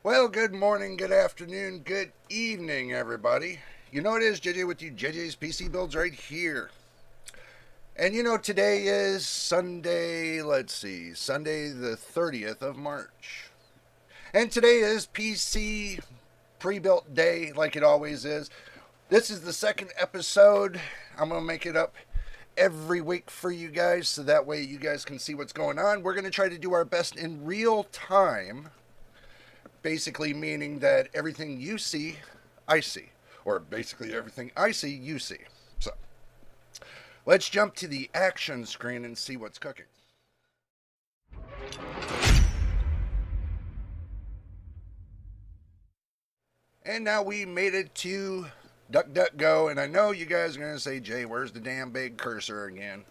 Well, good morning, good afternoon, good evening, everybody. You know it is JJ with you, JJ's PC Builds right here. And today is Sunday, Sunday the 30th of March. And today is PC Prebuilt Day, like it always is. This is the second episode. I'm going to make it up every week for you guys so that way you guys can see what's going on. We're going to try to do our best in real time. Basically meaning that everything you see, I see. Or basically everything I see, you see. So, let's jump to the action screen and see what's cooking. And now we made it to DuckDuckGo. And I know you guys are going to say, Jay, where's the damn big cursor again?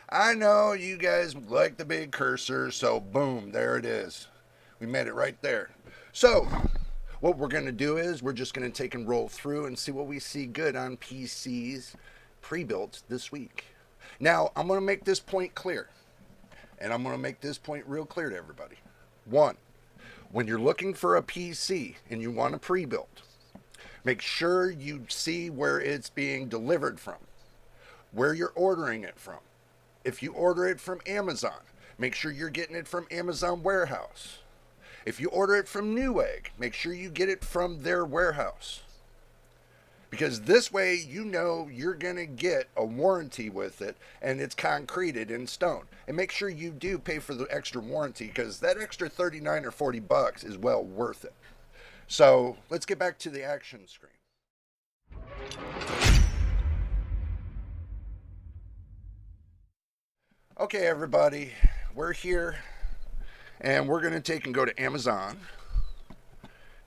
I know you guys like the big cursor, so boom, there it is. We made it right there. So, what we're going to do is we're just going to take and roll through and see what we see good on PCs pre-built this week. Now, I'm going to make this point clear. And I'm going to make this point real clear to everybody. One, when you're looking for a PC and you want a pre-built, make sure you see where it's being delivered from, where you're ordering it from. If you order it from Amazon, make sure you're getting it from Amazon warehouse. If you order it from Newegg, make sure you get it from their warehouse. Because this way you know you're going to get a warranty with it and it's concreted in stone. And make sure you do pay for the extra warranty because that extra 39 or 40 bucks is well worth it. So let's get back to the action screen. Okay, everybody, we're here. And we're going to take and go to Amazon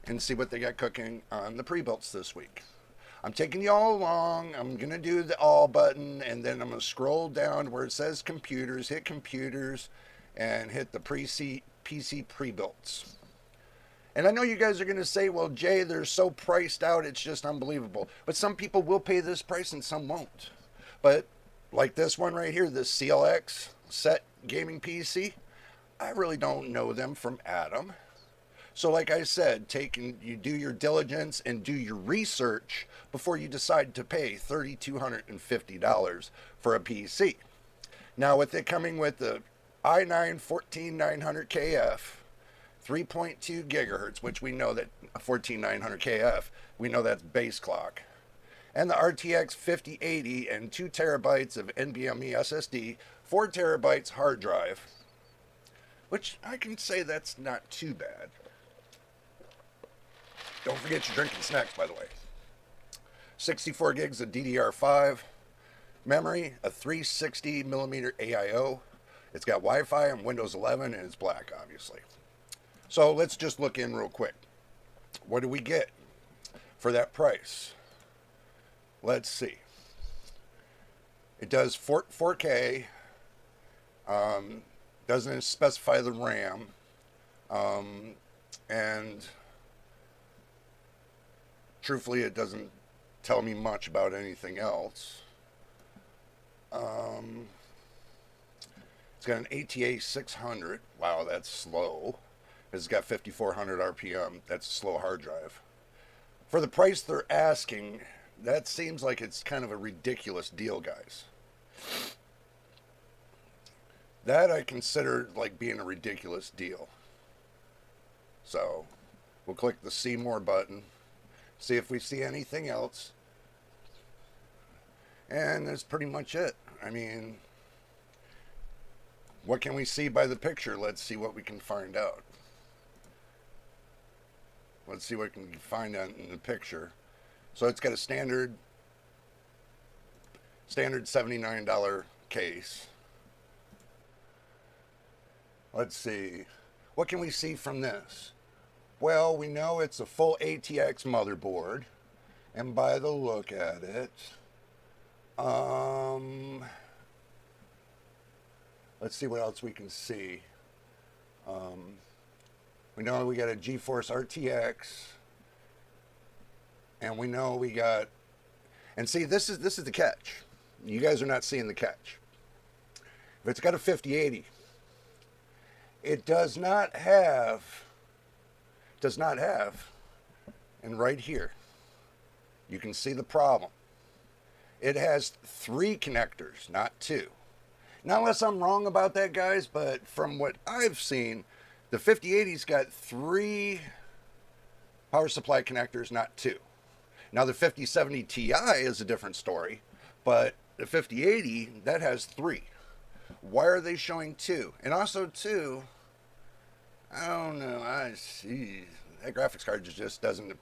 and see what they got cooking on the pre-builts this week. I'm taking you all along. I'm going to do the all button, and then I'm going to scroll down where it says computers, hit computers, and hit the PC pre-builts. And I know you guys are going to say, well, Jay, they're so priced out, it's just unbelievable. But some people will pay this price and some won't. But like this one right here, this CLX set gaming PC, I really don't know them from Adam. So like I said, you do your diligence and do your research before you decide to pay $3,250 for a PC. Now with it coming with the i9-14900KF, 3.2 gigahertz, which we know that 14900KF, we know that's base clock, and the RTX 5080 and 2 terabytes of NVMe SSD, 4 terabytes hard drive, which I can say that's not too bad. Don't forget your drinking snacks, by the way. 64 gigs of DDR5 memory, a 360 millimeter AIO. It's got Wi-Fi and Windows 11, and it's black, obviously. So let's just look in real quick. What do we get for that price? Let's see. It does 4K. Doesn't specify the RAM, and truthfully it doesn't tell me much about anything else. It's got an ATA 600. Wow, that's slow. It's got 5400 RPM. That's a slow hard drive. For the price they're asking, that seems like it's kind of a ridiculous deal, guys. That I consider like being a ridiculous deal. So we'll click the see more button, see if we see anything else. And that's pretty much it. I mean, what can we see by the picture? Let's see what we can find out. Let's see what we can find out in the picture. So it's got a standard $79 case. Let's see. What can we see from this? Well, we know it's a full ATX motherboard. And by the look at it, let's see what else we can see. We know we got a GeForce RTX. And we know we got... And see, this is the catch. You guys are not seeing the catch. If it's got a 5080... It does not have does not have. And right here, you can see the problem. It has 3 connectors, not 2. Now, unless I'm wrong about that, guys, but from what I've seen, the 5080's got 3 power supply connectors, not 2. Now, the 5070 Ti is a different story, but the 5080, that has 3. Why are they showing 2? And also, 2, I don't know, I see, that graphics card just doesn't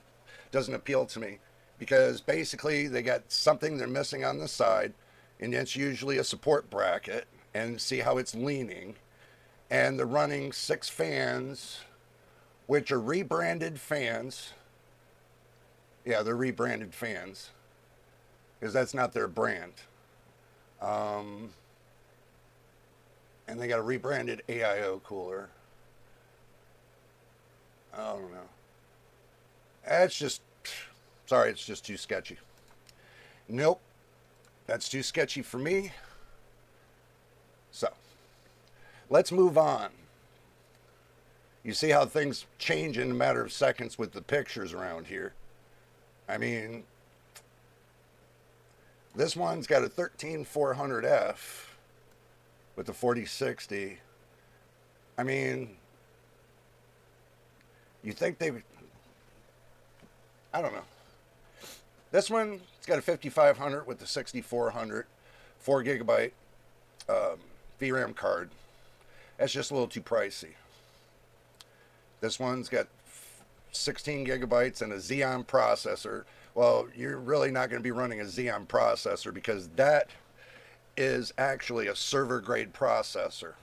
appeal to me, because basically they got something they're missing on the side, and it's usually a support bracket, and see how it's leaning, and they're running 6 fans, which are rebranded fans. Yeah, they're rebranded fans, because that's not their brand. And they got a rebranded AIO cooler. I don't know. It's just, sorry, it's just too sketchy. Nope, that's too sketchy for me. So, let's move on. You see how things change in a matter of seconds with the pictures around here. I mean, this one's got a 13400F with the 4060. I mean, you think they, I don't know. This one, it's got a 5500 with the 6400, 4 gigabyte VRAM card. That's just a little too pricey. This one's got 16 gigabytes and a Xeon processor. Well, you're really not going to be running a Xeon processor, because that is actually a server grade processor.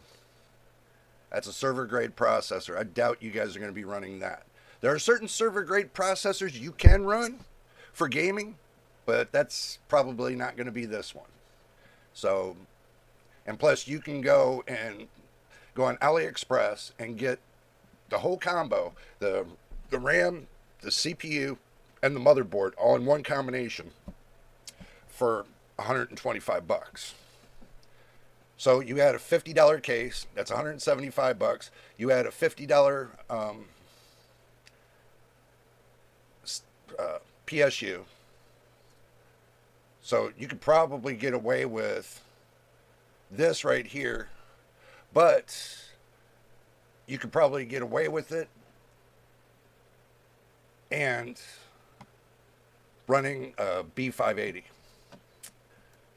That's a server grade processor. I doubt you guys are going to be running that. There are certain server grade processors you can run for gaming, but that's probably not going to be this one. So, and plus you can go on AliExpress and get the whole combo, the RAM, the CPU, and the motherboard all in one combination for $125. So you add a $50 case, that's $175. You add a $50 PSU. So you could probably get away with this right here, but you could probably get away with it and running a B580.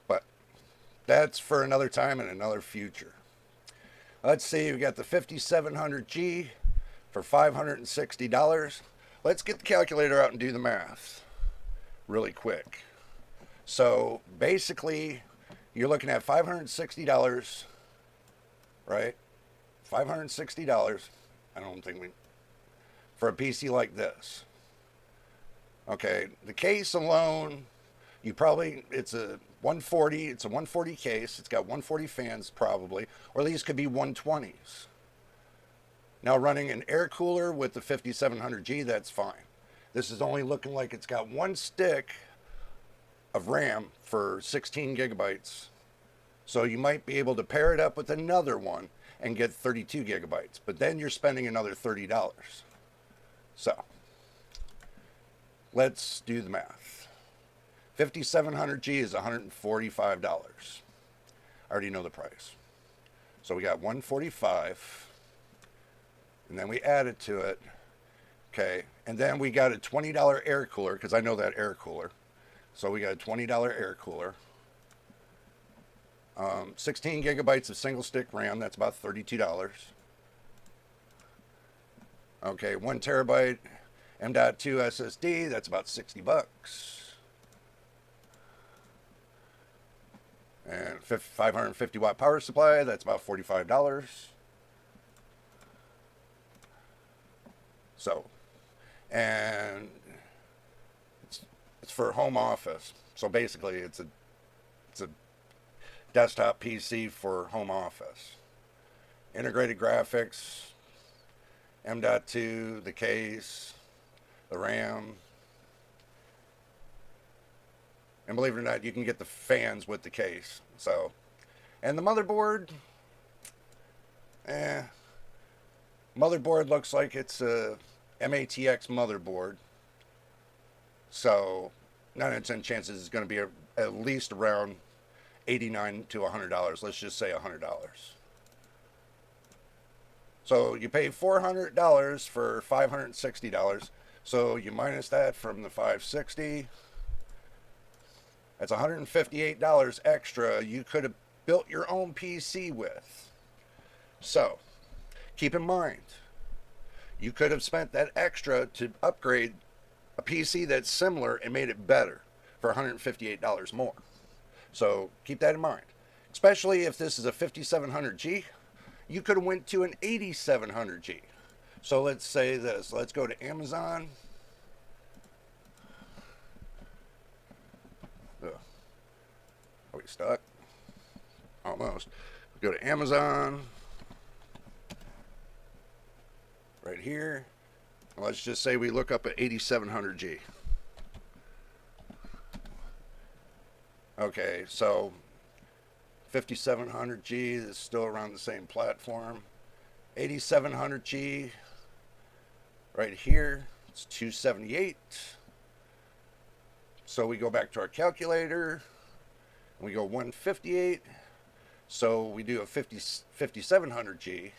But that's for another time and another future. Let's see, we got the 5700G for $560. Let's get the calculator out and do the math really quick. So basically, you're looking at $560, right? $560. I don't think for a PC like this. Okay, the case alone, it's a 140, it's a 140 case. It's got 140 fans probably, or these could be 120s. Now running an air cooler with the 5700G, that's fine. This is only looking like it's got 1 stick of RAM for 16 gigabytes. So you might be able to pair it up with another one and get 32 gigabytes, but then you're spending another $30. So, let's do the math. 5700G is $145. I already know the price. So we got $145, and then we added to it. Okay, and then we got a $20 air cooler, because I know that air cooler. So we got a $20 air cooler. 16 gigabytes of single stick RAM, that's about $32. Okay, 1 terabyte M.2 SSD, that's about $60. And 550 watt power supply, that's about $45. So, and it's for home office. So basically it's a desktop PC for home office. Integrated graphics, M.2, the case, the RAM. And believe it or not, you can get the fans with the case. So, and the motherboard, motherboard looks like it's a MATX motherboard. So 9 out of 10 chances it's going to be at least around $89 to $100. Let's just say $100. So you pay $400 for $560. So you minus that from the $560. That's $158 extra you could have built your own PC with. So keep in mind, you could have spent that extra to upgrade a PC that's similar and made it better for $158 more. So keep that in mind. Especially if this is a 5700G, you could have went to an 8700G. So let's say this. Let's go to Amazon. Ugh. Are we stuck? Almost. Go to Amazon. Right here. Let's just say we look up at 8700G. Okay, so 5700G is still around the same platform. 8700G right here, it's 278. So we go back to our calculator, and we go 158. So we do a 5700G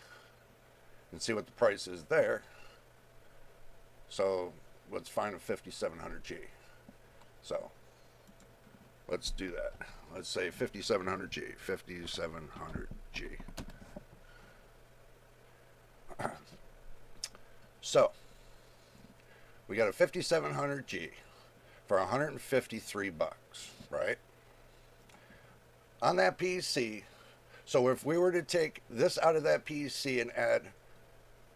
and see what the price is there. So let's find a 5700G. So let's do that. Let's say 5700G. 5700G. So we got a 5700G for 153 bucks, right? On that PC. So if we were to take this out of that PC and add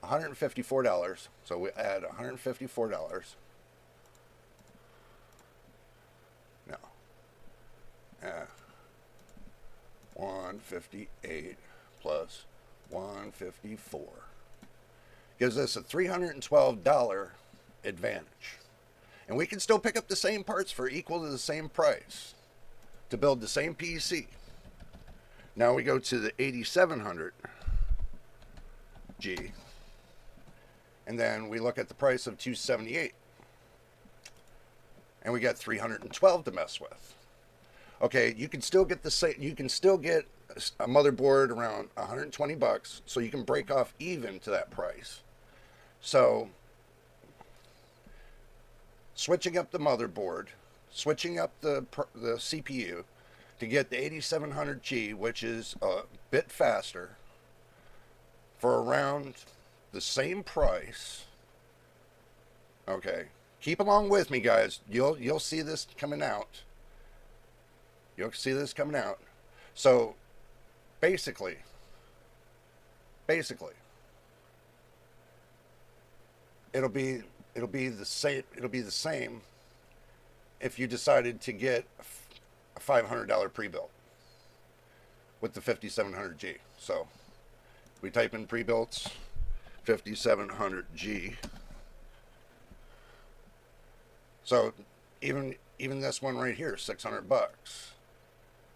$154, so we add $154. No. 158 plus 154 gives us a $312 advantage. And we can still pick up the same parts for equal to the same price to build the same PC. Now we go to the 8700G, and then we look at the price of 278, and we got 312 to mess with. Okay, you can still get the same. You can still get a motherboard around 120 bucks, so you can break off even to that price. So switching up the motherboard, switching up the CPU to get the 8700G, which is a bit faster, for around the same price. Okay, keep along with me, guys. You'll see this coming out. You'll see this coming out. So basically, it'll be the same. It'll be the same if you decided to get a $500 pre-built with the 5700G. So we type in pre-builts 5700G. So even this one right here, 600 bucks.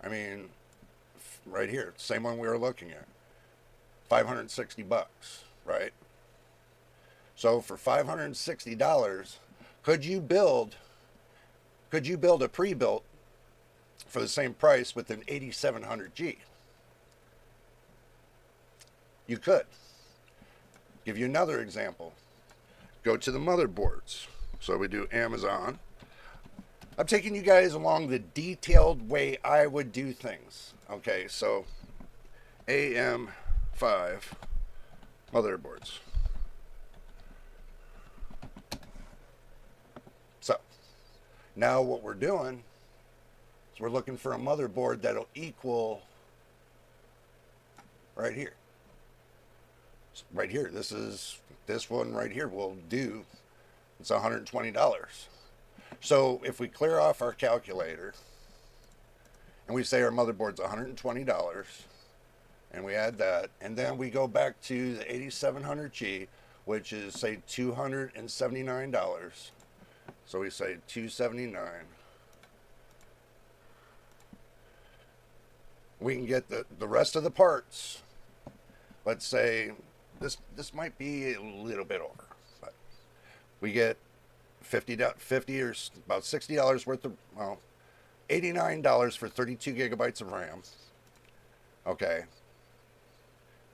I mean, right here, same one we were looking at, 560 bucks, right? So for $560, could you build a pre-built for the same price with an 8700G? You could. Give you another example. Go to the motherboards. So we do Amazon. I'm taking you guys along the detailed way I would do things. Okay, so AM5 motherboards. So now what we're doing is we're looking for a motherboard that'll equal right here. Right here, this one right here will do, it's $120. So if we clear off our calculator and we say our motherboard's $120 and we add that, and then we go back to the 8700G, which is say $279. So we say $279. We can get the rest of the parts. Let's say this might be a little bit over, but We get 50 or about $60 worth of, well, $89 for 32 gigabytes of RAM. Okay.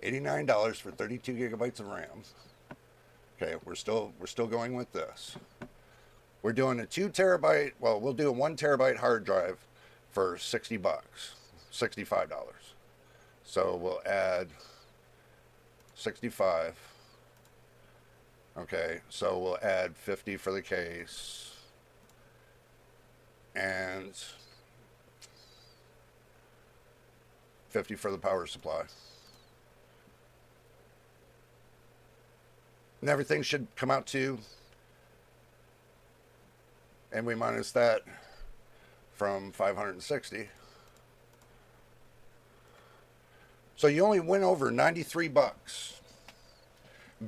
$89 for 32 gigabytes of RAM. Okay, we're still going with this. We're doing a 2 terabyte, well, we'll do a 1 terabyte hard drive for $60, $65. So we'll add 65. Okay, so we'll add 50 for the case. And 50 for the power supply. And everything should come out to, and we minus that from 560. So you only went over $93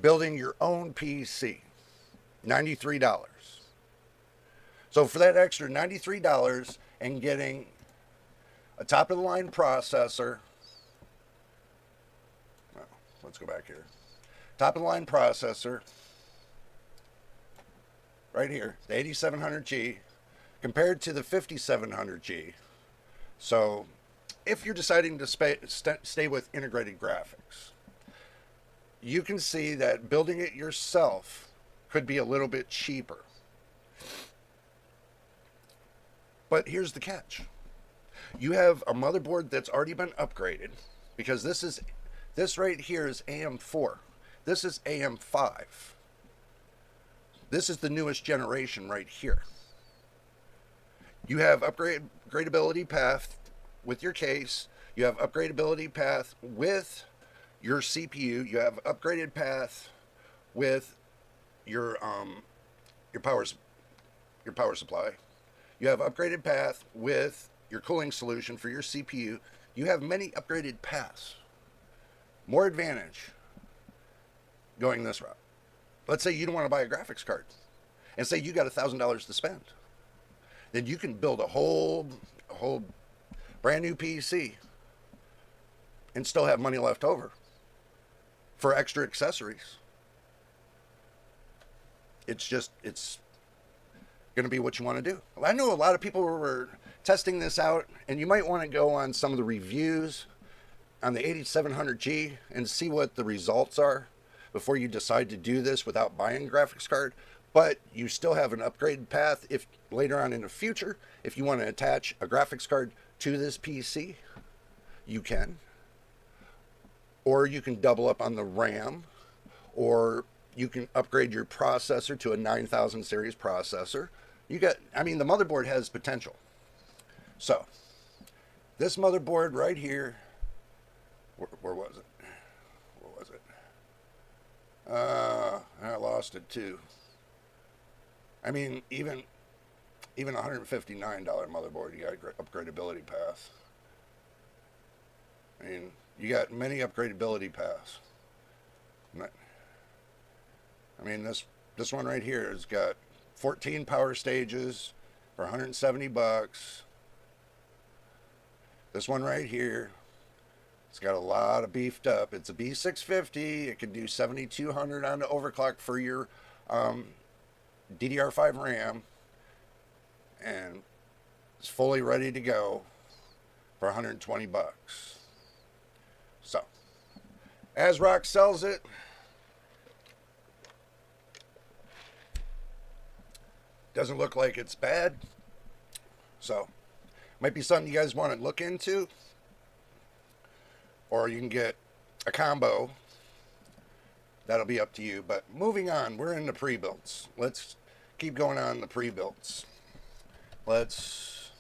building your own PC. $93. So for that extra $93 and getting a top of the line processor, well, let's go back here. Top of the line processor, right here, the 8700G, compared to the 5700G. So if you're deciding to stay with integrated graphics, you can see that building it yourself could be a little bit cheaper. But here's the catch. You have a motherboard that's already been upgraded, because this right here is AM4. This is AM5. This is the newest generation right here. You have upgradability path with your case. You have upgradability path with your CPU. You have upgraded path with your power supply. You have upgraded path with your cooling solution for your CPU. You have many upgraded paths. More advantage going this route. Let's say you don't want to buy a graphics card, and say you got $1,000 to spend. Then you can build a whole brand new PC and still have money left over for extra accessories. It's going to be what you want to do. Well, I know a lot of people were testing this out, and you might want to go on some of the reviews on the 8700G and see what the results are before you decide to do this without buying a graphics card. But you still have an upgraded path if later on in the future, if you want to attach a graphics card to this PC, you can. Or you can double up on the RAM, or you can upgrade your processor to a 9000 series processor. The motherboard has potential. So, this motherboard right here, where was it? I lost it too. Even $159 motherboard, you got upgradability path. You got many upgradability paths. This one right here has got 14 power stages for $170. This one right here, it's got a lot of beefed up. It's a B650. It can do 7200 on the overclock for your DDR5 RAM, and it's fully ready to go for $120. So, ASRock sells it. Doesn't look like it's bad. So, might be something you guys want to look into. Or you can get a combo. That'll be up to you. But moving on, we're in the pre-builts. Let's keep going on the pre-builts. Let's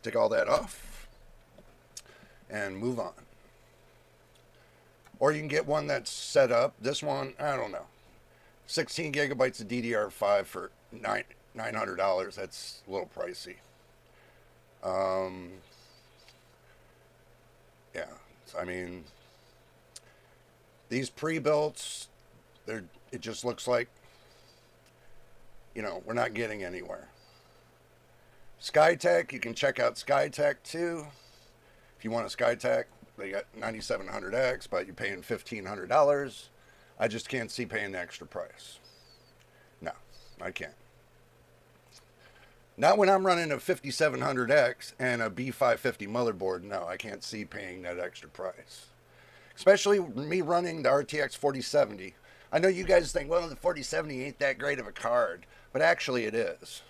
take all that off and move on. Or you can get one that's set up. This one, I don't know. 16 gigabytes of DDR5 for $900. That's a little pricey. Yeah. These pre-builts, it just looks like, we're not getting anywhere. Skytech, you can check out Skytech too. If you want a Skytech, they got 9700X, but you're paying $1,500. I just can't see paying the extra price. No. I can't. Not when I'm running a 5700X and a B550 motherboard. No, I can't see paying that extra price. Especially me running the RTX 4070. I know you guys think, well, the 4070 ain't that great of a card, but actually it is.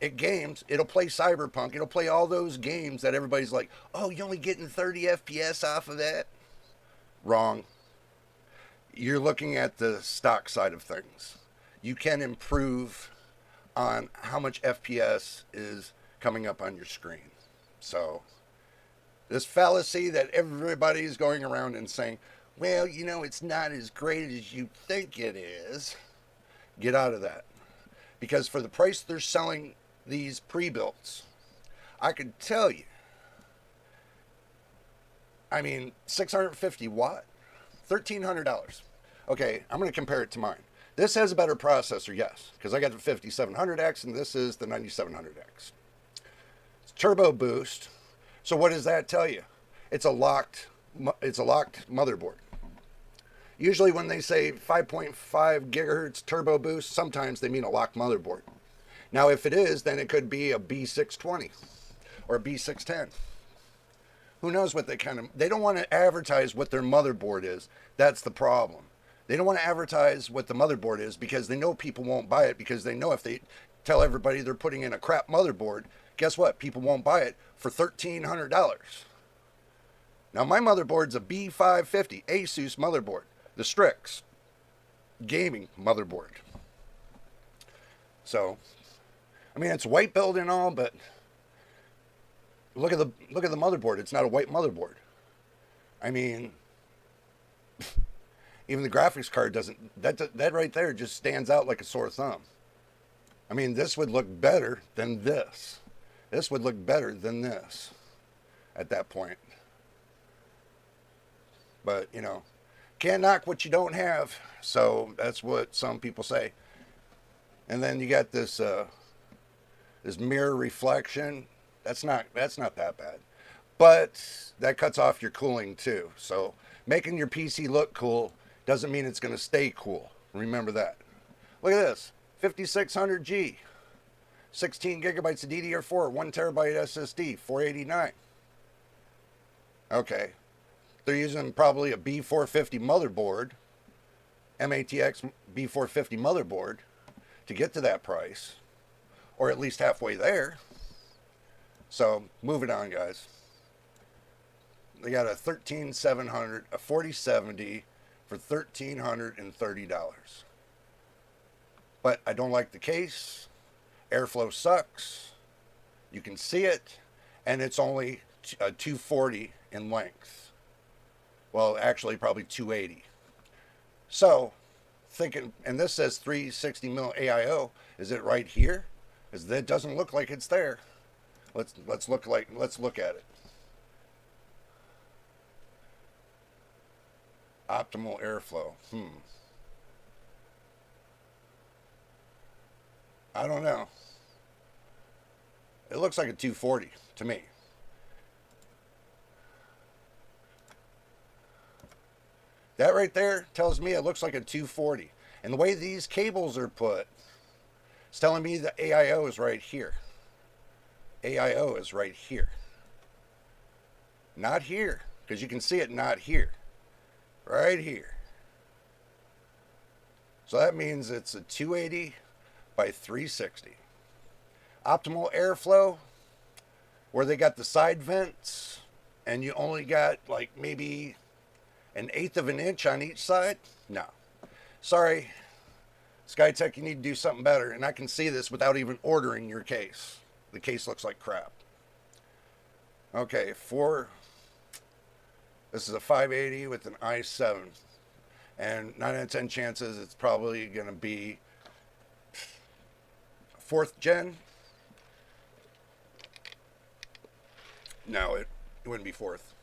It games, it'll play Cyberpunk, it'll play all those games that everybody's like, oh, you're only getting 30 FPS off of that? Wrong. You're looking at the stock side of things. You can improve on how much FPS is coming up on your screen. So, this fallacy that everybody's going around and saying, well, you know, it's not as great as you think it is, get out of that. Because for the price they're selling these pre-builts, I could tell you, I mean, 650 watt, $1,300. Okay, I'm going to compare it to mine. This has a better processor, yes, because I got the 5700X and this is the 9700X. It's turbo boost. So what does that tell you? It's a locked motherboard. Usually when they say 5.5 gigahertz turbo boost, sometimes they mean a locked motherboard. Now if it is, then it could be a B620 or a B610. Who knows what they don't want to advertise what their motherboard is. That's the problem. They don't want to advertise what the motherboard is because they know people won't buy it, because they know if they tell everybody they're putting in a crap motherboard, guess what? People won't buy it for $1,300. Now my motherboard's a B550 Asus motherboard, the Strix gaming motherboard. So, I mean, it's white build and all, but look at the motherboard. It's not a white motherboard. I mean, even the graphics card doesn't. That right there just stands out like a sore thumb. I mean, this would look better than this. This would look better than this at that point. But, you know, can't knock what you don't have. So that's what some people say. And then you got this this mirror reflection. That's not that bad. But that cuts off your cooling too. So making your PC look cool doesn't mean it's going to stay cool. Remember that. Look at this. 5600G. 16 gigabytes of DDR4, 1 terabyte SSD, 489. Okay. They're using probably a B450 motherboard, MATX B450 motherboard, to get to that price, or at least halfway there. So, moving on, guys. They got a 13700, a 4070 for $1,330. But I don't like the case. Airflow sucks. You can see it, and it's only 240 in length. Well, actually, probably 280. So, thinking, and this says 360 mil AIO. Is it right here? Because that doesn't look like it's there. Let's look at it. Optimal airflow. I don't know. It looks like a 240 to me. That right there tells me it looks like a 240. And the way these cables are put, it's telling me the AIO is right here. AIO is right here. Not here, because you can see it not here. Right here. So that means it's a 280 by 360. Optimal airflow, where they got the side vents, and you only got like maybe 1/8 of an inch on each side? No. Sorry, SkyTech, you need to do something better. And I can see this without even ordering your case. The case looks like crap. Okay, this is a 580 with an i7. And 9 out of 10 chances it's probably going to be 4th gen. No, it wouldn't be 4th.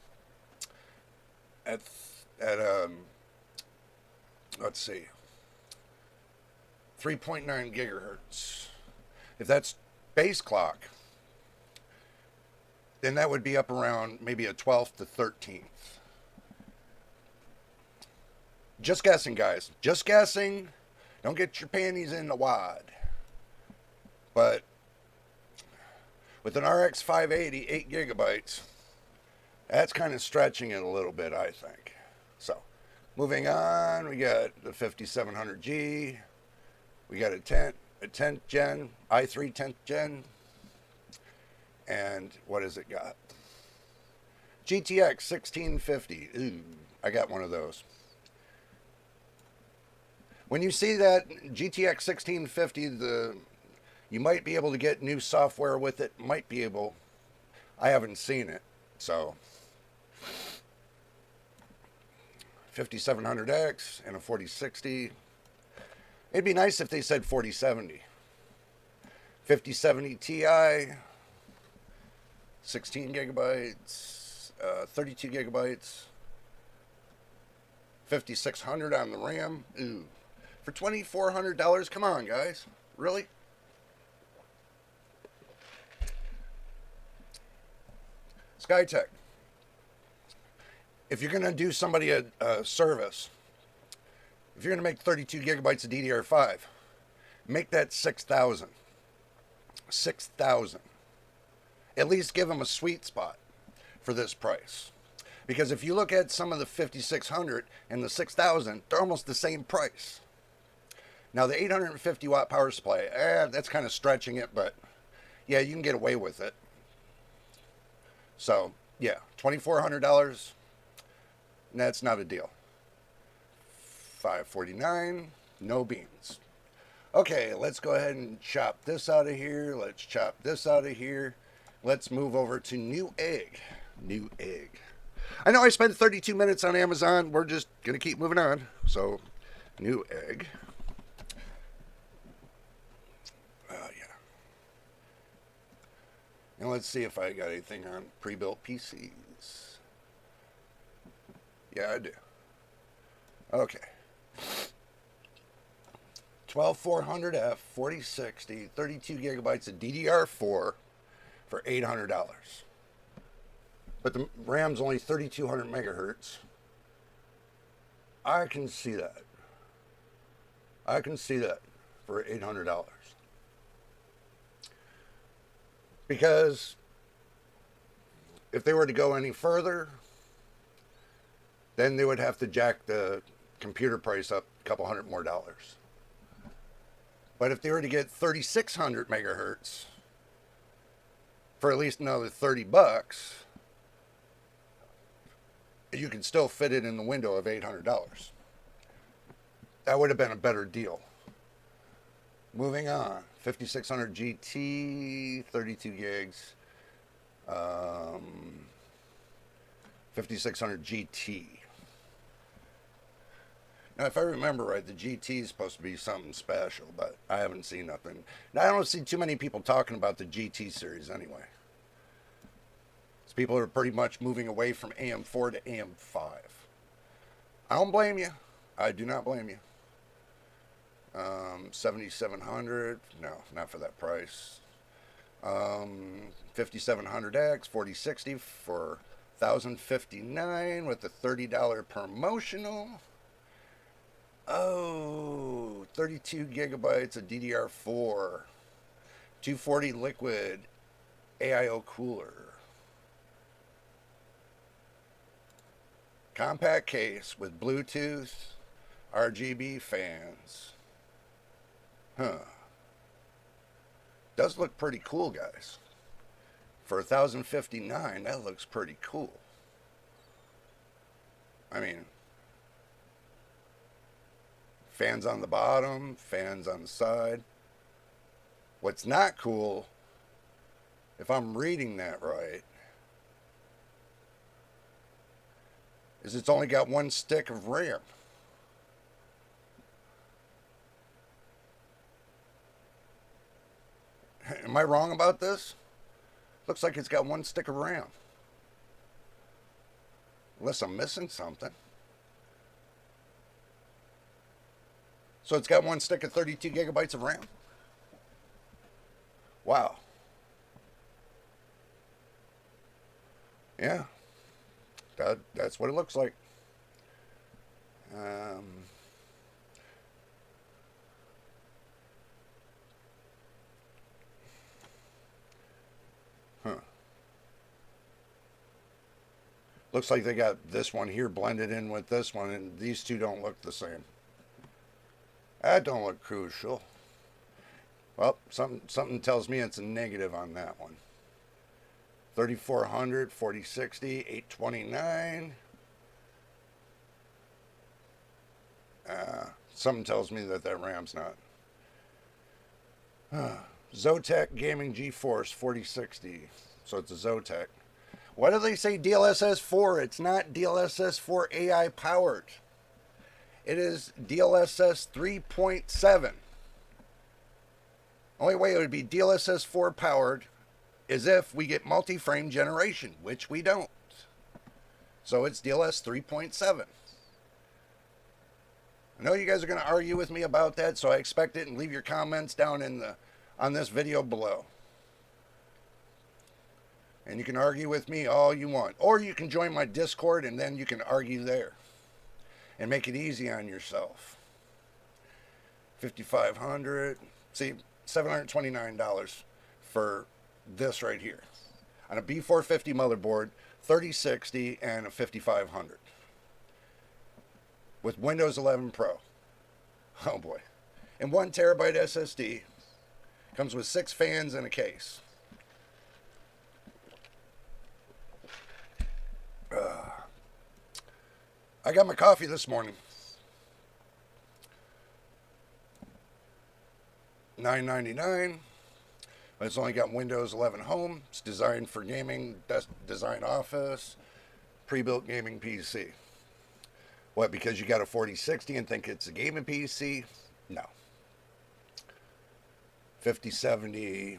Let's see, 3.9 gigahertz. If that's base clock, then that would be up around maybe a 12th to 13th. Just guessing, guys. Just guessing. Don't get your panties in the wad. But with an RX 580, 8 gigabytes, that's kind of stretching it a little bit, I think. So, moving on, we got the 5700G. We got a 10th gen, i3 10th gen. And what has it got? GTX 1650. Ooh, I got one of those. When you see that GTX 1650, you might be able to get new software with it. Might be able. I haven't seen it, so 5700X and a 4060. It'd be nice if they said 4070. 5070 Ti, 16 gigabytes, 32 gigabytes, 5600 on the RAM. Ooh, for $2,400. Come on, guys, really? Skytech. If you're gonna do somebody a service, if you're gonna make 32 gigabytes of DDR5, make that 6,000. 6,000. At least give them a sweet spot for this price. Because if you look at some of the 5600 and the 6,000, they're almost the same price. Now the 850 watt power supply, that's kind of stretching it, but yeah, you can get away with it. So yeah, $2,400, that's not a deal. $549, no beans. Okay, let's go ahead and chop this out of here. Let's chop this out of here. Let's move over to Newegg. Newegg. I know I spent 32 minutes on Amazon. We're just going to keep moving on. So, Newegg. Yeah. And let's see if I got anything on pre-built PCs. Yeah, I do. Okay. 12400F, 4060, 32 gigabytes of DDR4 for $800. But the RAM's only 3200 megahertz. I can see that. I can see that for $800. Because if they were to go any further, then they would have to jack the computer price up a couple hundred more dollars. But if they were to get 3600 megahertz for at least another $30, you can still fit it in the window of $800. That would have been a better deal. Moving on, 5600 GT, 32 gigs, 5600 GT. Now, if I remember right, the GT is supposed to be something special, but I haven't seen nothing. Now, I don't see too many people talking about the GT series anyway. So people are pretty much moving away from AM4 to AM5. I don't blame you. I do not blame you. 7700, no, not for that price. 5700X, 4060 for $1,059 with a $30 promotional. Oh, 32 gigabytes of DDR4, 240 liquid AIO cooler, compact case with Bluetooth, RGB fans. Does look pretty cool, guys. For $1,059, that looks pretty cool. I mean, fans on the bottom, fans on the side. What's not cool, if I'm reading that right, is it's only got one stick of RAM. Am I wrong about this? Looks like it's got one stick of RAM. Unless I'm missing something. So it's got one stick of 32 gigabytes of RAM. Wow. Yeah. That's what it looks like. Looks like they got this one here blended in with this one, and these two don't look the same. That don't look crucial. Well, something tells me it's a negative on that one. 3400, 4060, 829. Something tells me that RAM's not. Zotac Gaming GeForce 4060. So it's a Zotac. Why do they say DLSS 4? It's not DLSS 4 AI powered. It is DLSS 3.7. Only way it would be DLSS 4 powered is if we get multi-frame generation, which we don't. So it's DLSS 3.7. I know you guys are going to argue with me about that, so I expect it, and leave your comments down on this video below. And you can argue with me all you want. Or you can join my Discord, and then you can argue there. And make it easy on yourself. $5,500. See, $729 for this right here. On a B450 motherboard, 3060 and a 5500. With Windows 11 Pro. Oh boy. And 1 terabyte SSD. Comes with 6 fans and a case. I got my coffee this morning. $9.99. But it's only got Windows 11 Home. It's designed for gaming, design office, pre-built gaming PC. What, because you got a 4060 and think it's a gaming PC? No. 5070,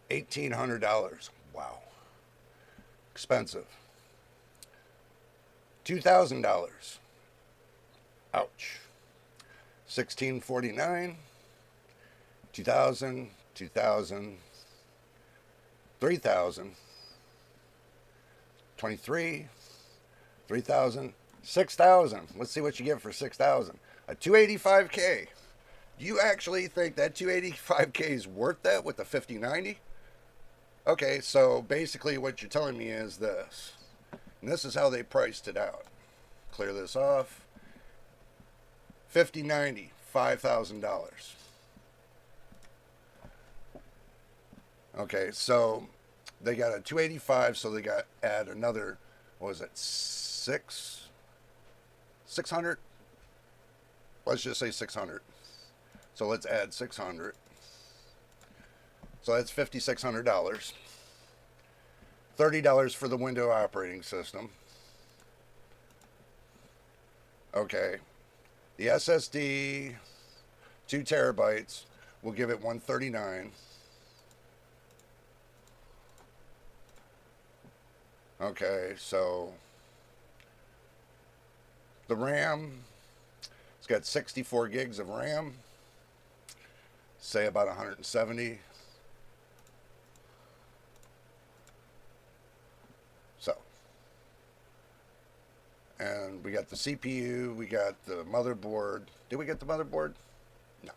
$1,800. Wow. Expensive. $2,000. Ouch. 1649. 2,000. 2,000. 3,000. 23. 3,000. 6,000. Let's see what you get for 6,000. A 285K. Do you actually think that 285K is worth that with the 5090? Okay, so basically what you're telling me is this. And this is how they priced it out. Clear this off. 5090, $5,000. Okay, so they got a 285, so they got add another, what was it, 600? Let's just say 600. So let's add 600. So that's $5,600. $30 for the Windows operating system. Okay. The SSD, 2 terabytes, we'll give it $139. Okay, so the RAM, it's got 64 gigs of RAM, say about 170. So, and we got the CPU, we got the motherboard. Did we get the motherboard? No.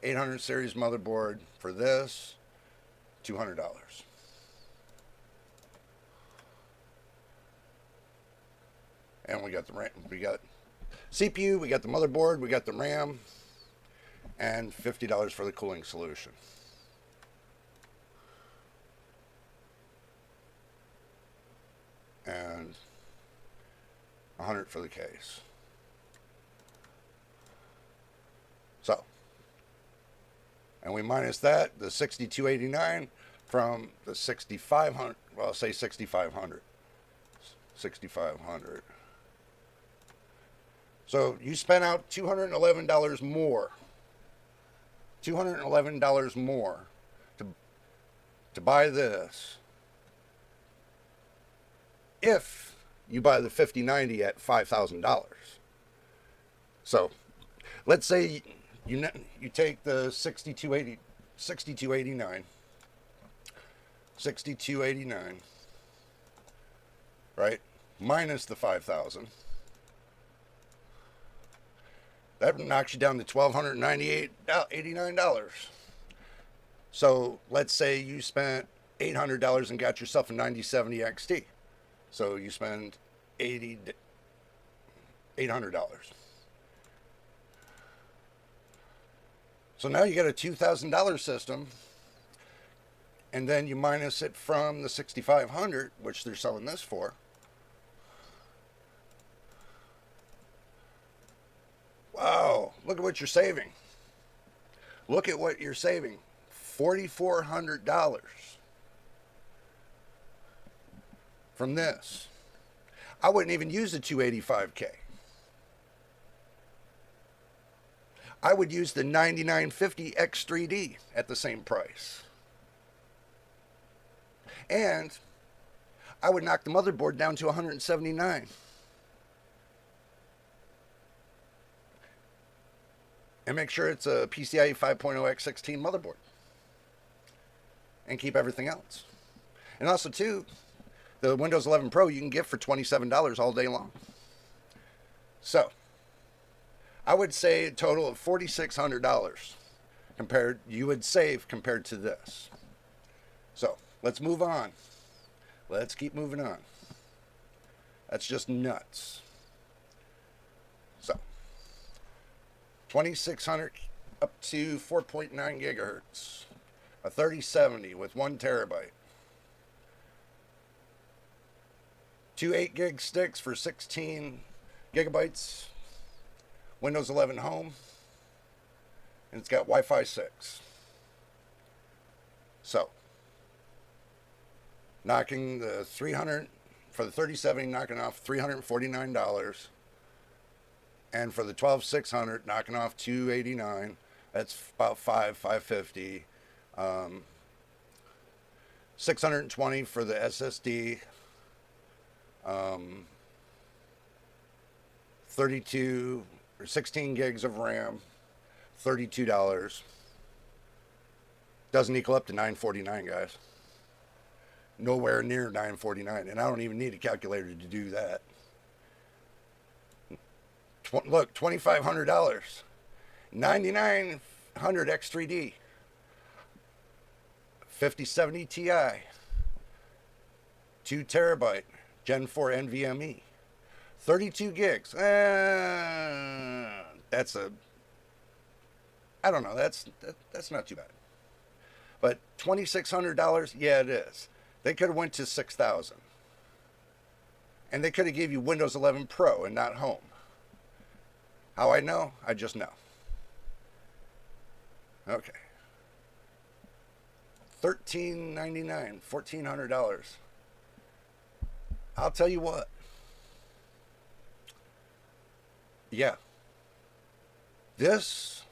800 series motherboard for this, $200. And we got the RAM, we got CPU, we got the motherboard, we got the RAM, and $50 for the cooling solution. And $100 for the case. So, and we minus that, the $6,289 from the $6,500, well, say $6,500. $6,500. So you spent out $211 more. $211 more to buy this. If you buy the 5090 at $5,000. So let's say you take the 6289, right, minus the 5,000. That knocks you down to $1,298.89. So let's say you spent $800 and got yourself a 9070 XT. So you spend $800. So now you got a $2,000 system, and then you minus it from the 6,500, which they're selling this for. Wow, look at what you're saving. Look at what you're saving. $4,400 from this. I wouldn't even use the 285K. I would use the 9950 X3D at the same price. And I would knock the motherboard down to 179. And make sure it's a PCIe 5.0 X16 motherboard. And keep everything else. And also, too, the Windows 11 Pro you can get for $27 all day long. So, I would say a total of $4,600 you would save compared to this. So, let's move on. Let's keep moving on. That's just nuts. So, 2600 up to 4.9 gigahertz. A 3070 with 1 terabyte. 2 8 gig sticks for 16 gigabytes. Windows 11 Home. And it's got Wi-Fi 6. So, knocking the 300 for the 3070, knocking off $349. And for the 12600, knocking off $289. That's about $550. 620 for the SSD. 32 or 16 gigs of RAM, $32. Doesn't equal up to $949, guys. Nowhere near $949, and I don't even need a calculator to do that. Look, $2,500, 9900 X3D, 5070 Ti, 2 terabyte, Gen 4 NVMe, 32 gigs. That's a, I don't know, that's not too bad. But $2,600, yeah, it is. They could have went to $6,000. And they could have gave you Windows 11 Pro and not Home. How I know? I just know. Okay. $1,399, $1,400. I'll tell you what. Yeah. This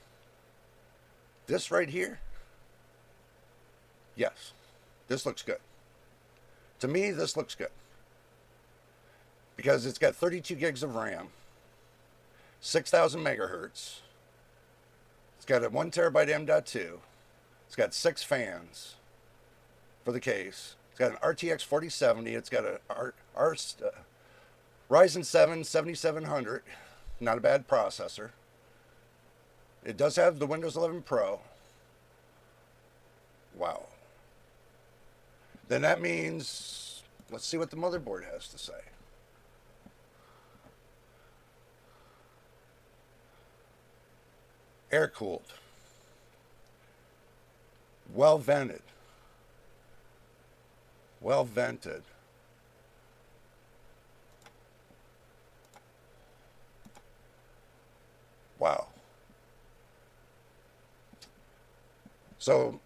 right here. Yes. This looks good. To me, this looks good. Because it's got 32 gigs of RAM. 6,000 megahertz. It's got a 1 terabyte M.2. It's got 6 fans for the case. It's got an RTX 4070. It's got a Ryzen 7 7700. Not a bad processor. It does have the Windows 11 Pro. Wow. Then that means, let's see what the motherboard has to say. Air-cooled. Well-vented. Well-vented. Wow. So,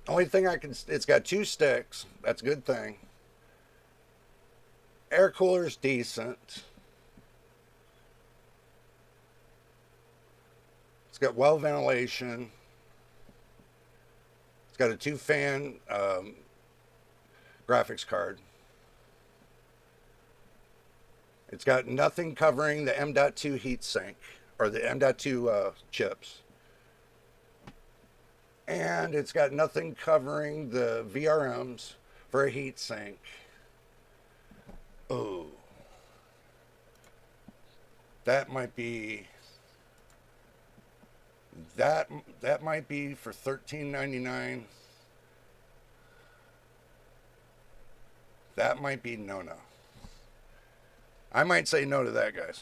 only thing it's got 2 sticks. That's a good thing. Air cooler's decent. It's got well ventilation. It's got a 2-fan graphics card. It's got nothing covering the M.2 heatsink, or the M.2 chips. And it's got nothing covering the VRMs for a heatsink. Oh. That might be... That might be for $13.99. That might be no. I might say no to that, guys.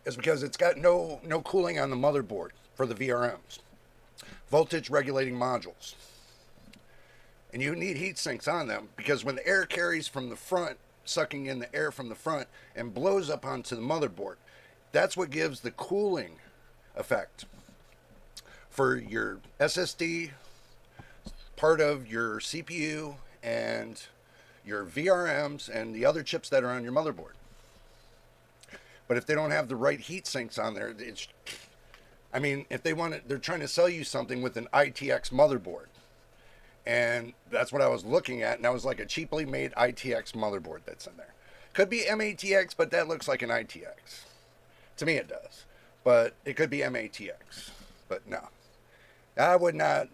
It's because it's got no cooling on the motherboard for the VRMs. Voltage regulating modules. And you need heat sinks on them because when the air carries from the front, sucking in the air from the front and blows up onto the motherboard, that's what gives the cooling effect for your SSD, part of your CPU, and your VRMs and the other chips that are on your motherboard. But if they don't have the right heat sinks on there, if they want it, they're trying to sell you something with an ITX motherboard. And that's what I was looking at, and that was like a cheaply made ITX motherboard that's in there. Could be MATX, but that looks like an ITX. To me it does. But it could be MATX. But no. I would not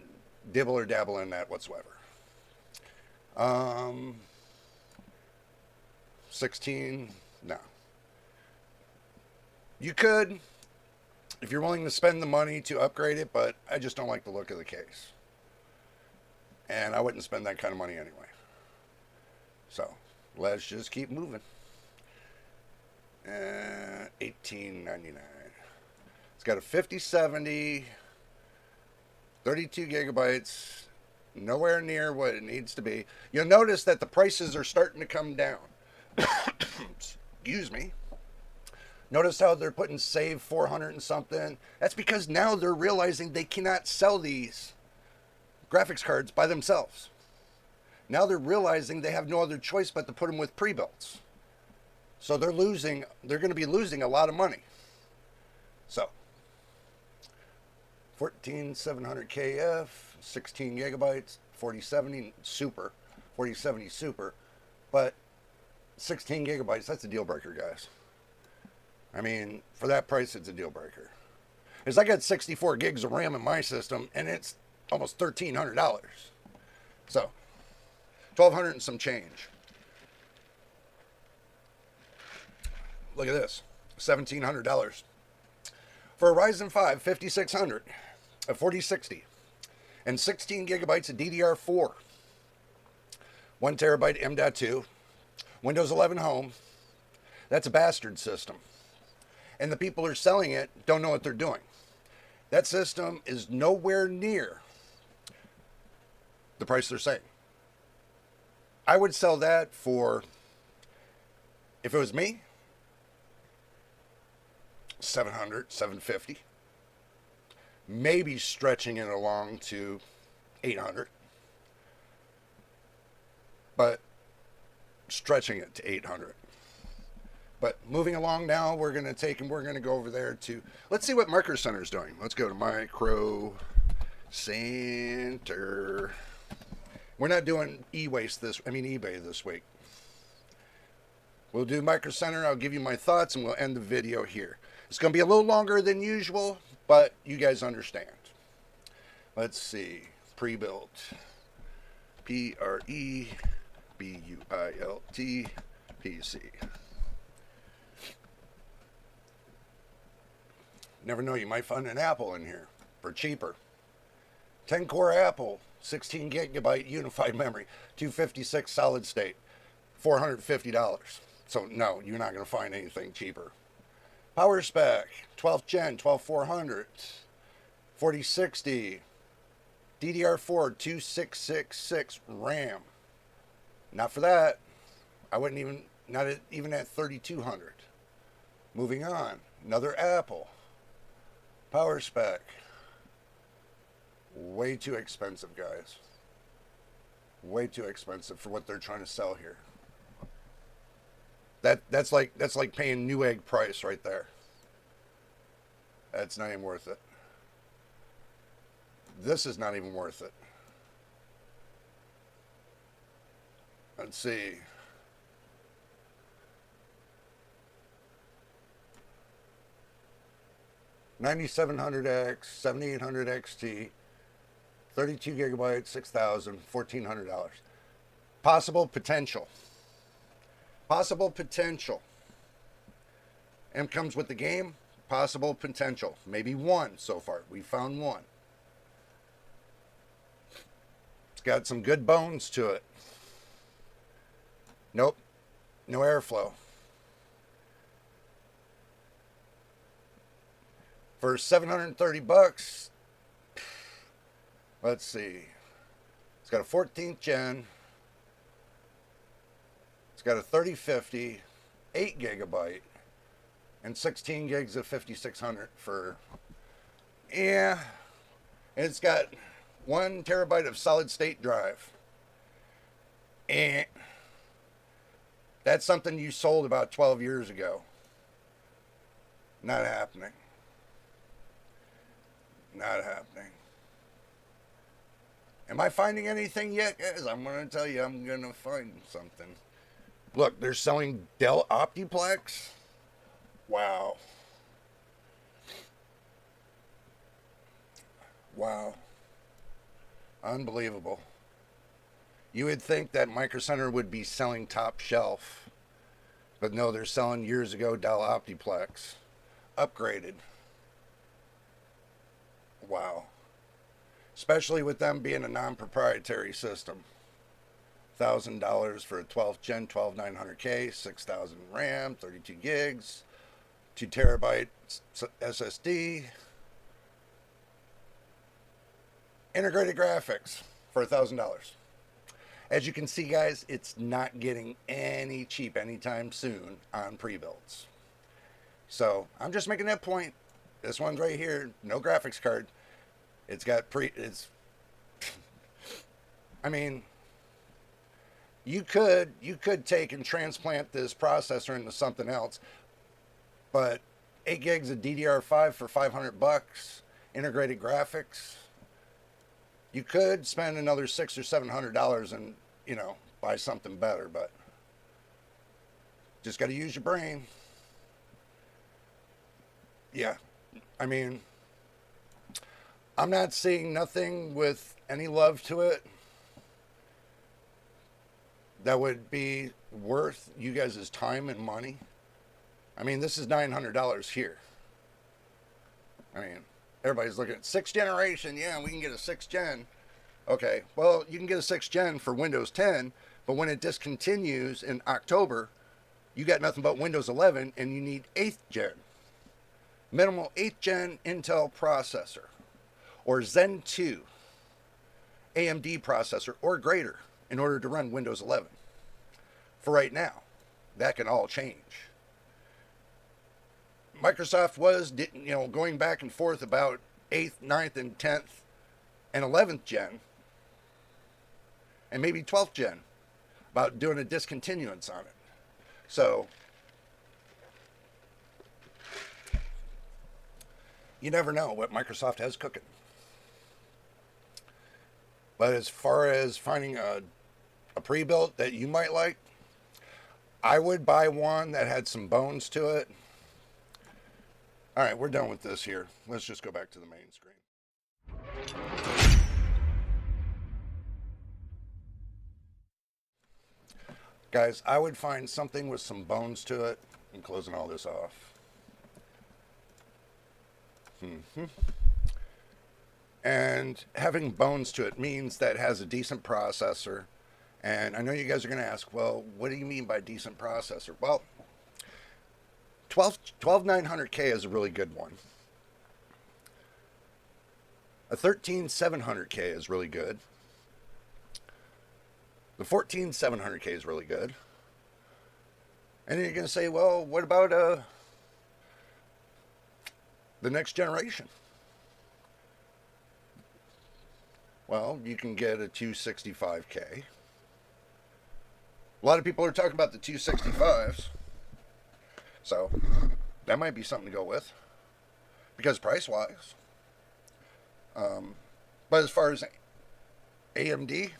dibble or dabble in that whatsoever. 16, no. You could, if you're willing to spend the money to upgrade it, but I just don't like the look of the case. And I wouldn't spend that kind of money anyway. So, let's just keep moving. $18.99. It's got a 5070, 32 gigabytes, nowhere near what it needs to be. You'll notice that the prices are starting to come down. Excuse me. Notice how they're putting save 400 and something. That's because now they're realizing they cannot sell these graphics cards by themselves. Now they're realizing they have no other choice but to put them with pre-builts. So they're going to be losing a lot of money. So, 14700 KF, 16 gigabytes, 4070 Super, 4070 Super, but 16 gigabytes, that's a deal breaker, guys. I mean, for that price, it's a deal breaker. Because I got 64 gigs of RAM in my system, and it's almost $1,300. So, $1,200 and some change. Look at this, $1,700 for a Ryzen 5 5600, a 4060, and 16 gigabytes of DDR4, 1 terabyte M.2, Windows 11 Home. That's a bastard system, and the people who are selling it don't know what they're doing. That system is nowhere near the price they're saying. I would sell that for, if it was me, 700, 750. Maybe stretching it along to 800. But stretching it to 800. But moving along now, we're going to go over there to, let's see what Micro Center is doing. Let's go to Micro Center. We're not doing eBay this week. We'll do Micro Center. I'll give you my thoughts and we'll end the video here. It's going to be a little longer than usual, but you guys understand. Let's see. Prebuilt. Prebuilt PC. Never know, you might find an Apple in here for cheaper. 10-core Apple, 16 gigabyte unified memory, 256 solid state, $450. So no, you're not going to find anything cheaper. Power spec, 12th gen, 12400, 4060, DDR4, 2666 RAM. Not for that. I wouldn't even, even at 3200. Moving on, another Apple. Power spec. Way too expensive, guys. Way too expensive for what they're trying to sell here. That's like paying Newegg price right there. That's not even worth it. This is not even worth it. Let's see. $9,700X, 7800 XT, 32 gigabytes, $6,000, $1,400. Possible potential. Possible potential. And comes with the game. Possible potential. Maybe one so far. We found one. got some good bones to it. Nope, no airflow. For 730 bucks, let's see. It's got a 14th gen. It's got a 3050, 8 gigabyte, and 16 gigs of 5600 for, yeah. And it's got 1 terabyte of solid state drive. And that's something you sold about 12 years ago. Not happening. Not happening. Am I finding anything yet? Guys, I'm going to tell you, I'm going to find something. Look, they're selling Dell Optiplex. Wow. Wow. Unbelievable. You would think that Micro Center would be selling top shelf. But no, they're selling years ago Dell Optiplex. Upgraded. Wow. Especially with them being a non-proprietary system. $1,000 for a 12th gen 12900K, 6,000 RAM, 32 gigs, 2 terabyte SSD, integrated graphics for $1,000. As you can see, guys, it's not getting any cheap anytime soon on pre-builds. So I'm just making that point. This one's right here, no graphics card. It's got I mean, you could take and transplant this processor into something else, but 8 gigs of DDR5 for 500 bucks, integrated graphics. You could spend another $600 or $700 and, buy something better, but just got to use your brain. Yeah, I mean, I'm not seeing nothing with any love to it that would be worth you guys' time and money. I mean, this is $900 here. I mean, everybody's looking at 6th generation. Yeah, we can get a 6th gen. Okay, well, you can get a 6th gen for Windows 10, but when it discontinues in October, you got nothing but Windows 11, and you need 8th gen. Minimal 8th gen Intel processor, or Zen 2 AMD processor, or greater, in order to run Windows 11. For right now, that can all change. Microsoft was, going back and forth about 8th, 9th, and 10th, and 11th gen, and maybe 12th gen, about doing a discontinuance on it. So, you never know what Microsoft has cooking. But as far as finding a pre-built that you might like, I would buy one that had some bones to it. All right, we're done with this here. Let's just go back to the main screen. Guys, I would find something with some bones to it. I'm closing all this off. And having bones to it means that it has a decent processor. And I know you guys are going to ask, well, what do you mean by decent processor? Well, 12900K is a really good one. A 13700K is really good. The 14700K is really good. And then you're going to say, well, what about the next generation? Well, you can get a 265K. A lot of people are talking about the 265s. So, that might be something to go with. Because price-wise. But as far as AMD,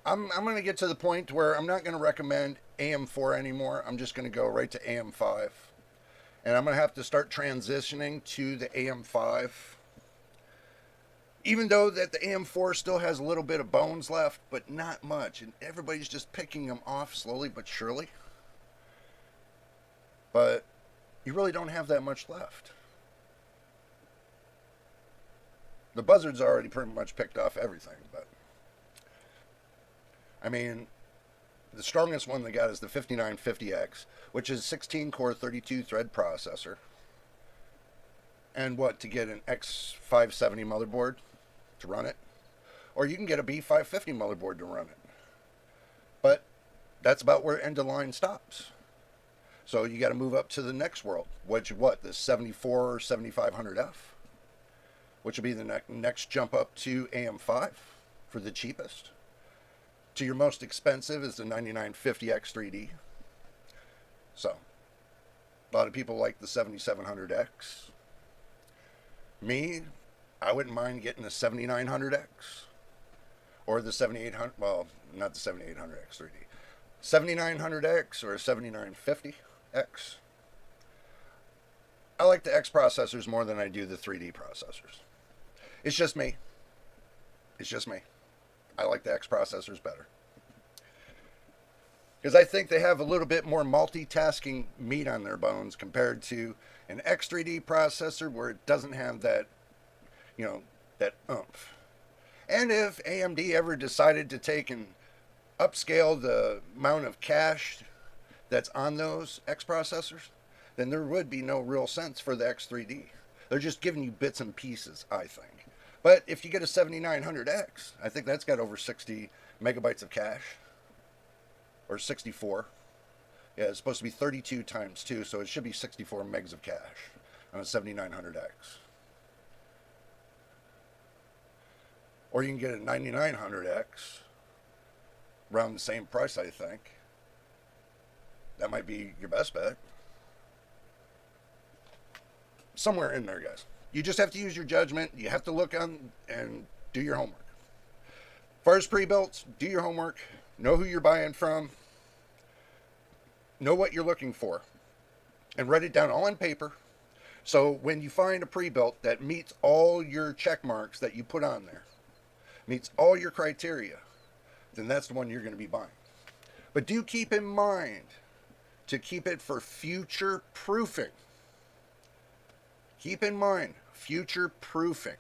I'm going to get to the point where I'm not going to recommend AM4 anymore. I'm just going to go right to AM5. And I'm going to have to start transitioning to the AM5. Even though that the AM4 still has a little bit of bones left, but not much. And everybody's just picking them off slowly but surely. But you really don't have that much left. The buzzard's already pretty much picked off everything, but I mean, the strongest one they got is the 5950X, which is 16 core 32 thread processor. And what, to get an X570 motherboard to run it? Or you can get a B550 motherboard to run it. But that's about where end of line stops. So you got to move up to the next world, which what, the 74 or 7500F, which will be the next jump up to AM5 for the cheapest. To your most expensive is the 9950X 3D. So, a lot of people like the 7700X. Me, I wouldn't mind getting the 7900X or the 7800, well, not the 7800X 3D. 7900X or a 7950X. I like the X processors more than I do the 3D processors. It's just me. It's just me. I like the X processors better. Because I think they have a little bit more multitasking meat on their bones compared to an X3D processor where it doesn't have that, that oomph. And if AMD ever decided to take and upscale the amount of cache that's on those X processors, then there would be no real sense for the X3D. They're just giving you bits and pieces, I think. But if you get a 7900X, I think that's got over 60 megabytes of cache. Or 64. Yeah, it's supposed to be 32 times 2, so it should be 64 megs of cache on a 7900X. Or you can get a 9900X around the same price, I think. That might be your best bet. Somewhere in there, guys. You just have to use your judgment. You have to look on and do your homework. As far as pre-built, do your homework. Know who you're buying from. Know what you're looking for. And write it down all on paper. So when you find a pre-built that meets all your check marks that you put on there, meets all your criteria, then that's the one you're going to be buying. But do keep in mind to keep it for future proofing. Keep in mind, future proofing.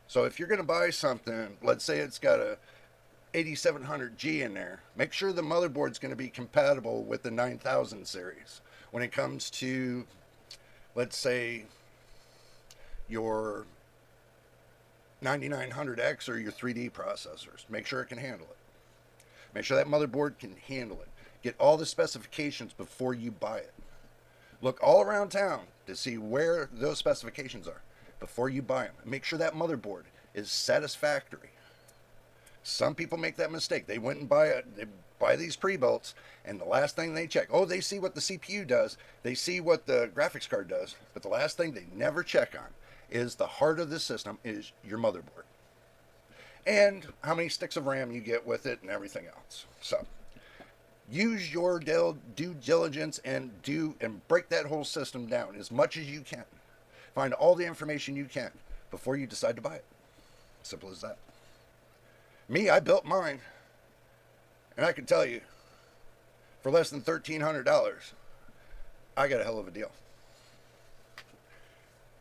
So if you're going to buy something, let's say it's got a 8700G in there, make sure the motherboard's going to be compatible with the 9000 series. When it comes to, let's say, your 9900X or your 3D processors, make sure it can handle it. Make sure that motherboard can handle it. Get all the specifications before you buy it. Look all around town to see where those specifications are before you buy them. Make sure that motherboard is satisfactory. Some people make that mistake. They went and buy these pre-builts, and the last thing they check, they see what the CPU does, they see what the graphics card does, but the last thing they never check on is the heart of the system is your motherboard. And how many sticks of RAM you get with it and everything else. So, use your due diligence and break that whole system down as much as you can. Find all the information you can before you decide to buy it. Simple as that. Me, I built mine, and I can tell you, for less than $1,300, I got a hell of a deal.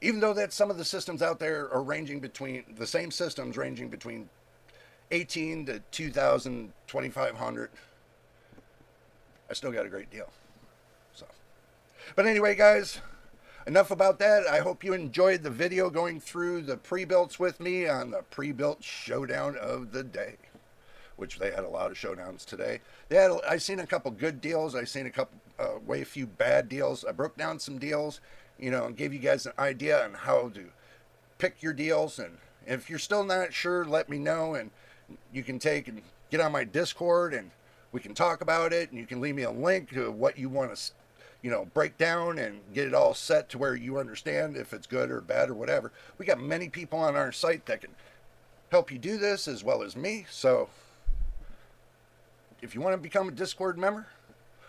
Even though that some of the systems out there are ranging between, the same systems ranging between 18 to 2,000, 2,500, I still got a great deal. So, but anyway, guys, enough about that. I hope you enjoyed the video going through the pre-builts with me on the pre-built showdown of the day, which they had a lot of showdowns today. I seen a couple good deals. I seen a couple, way few bad deals. I broke down some deals, and gave you guys an idea on how to pick your deals. And if you're still not sure, let me know, and you can take and get on my Discord, and we can talk about it, and you can leave me a link to what you want to break down and get it all set to where you understand if it's good or bad or whatever. We got many people on our site that can help you do this as well as me. So if you want to become a Discord member,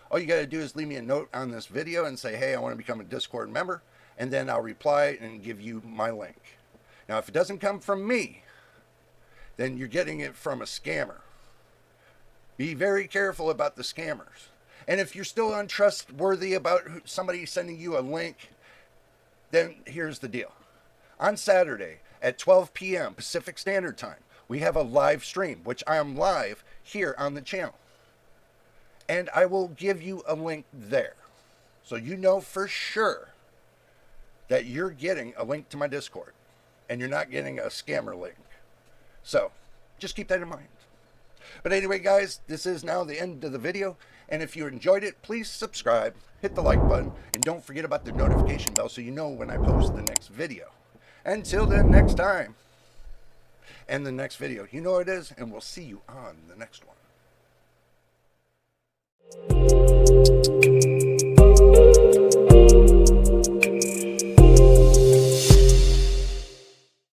all you got to do is leave me a note on this video and say, hey, I want to become a Discord member, and then I'll reply and give you my link. Now, if it doesn't come from me, then you're getting it from a scammer. Be very careful about the scammers. And if you're still untrustworthy about somebody sending you a link, then here's the deal. On Saturday at 12 p.m. Pacific Standard Time, we have a live stream, which I am live here on the channel. And I will give you a link there. So you know for sure that you're getting a link to my Discord. And you're not getting a scammer link. So, just keep that in mind. But anyway, guys, this is now the end of the video. And if you enjoyed it, please subscribe, hit the like button, and don't forget about the notification bell so you know when I post the next video. Until then, next time, and the next video, you know what it is, and we'll see you on the next one.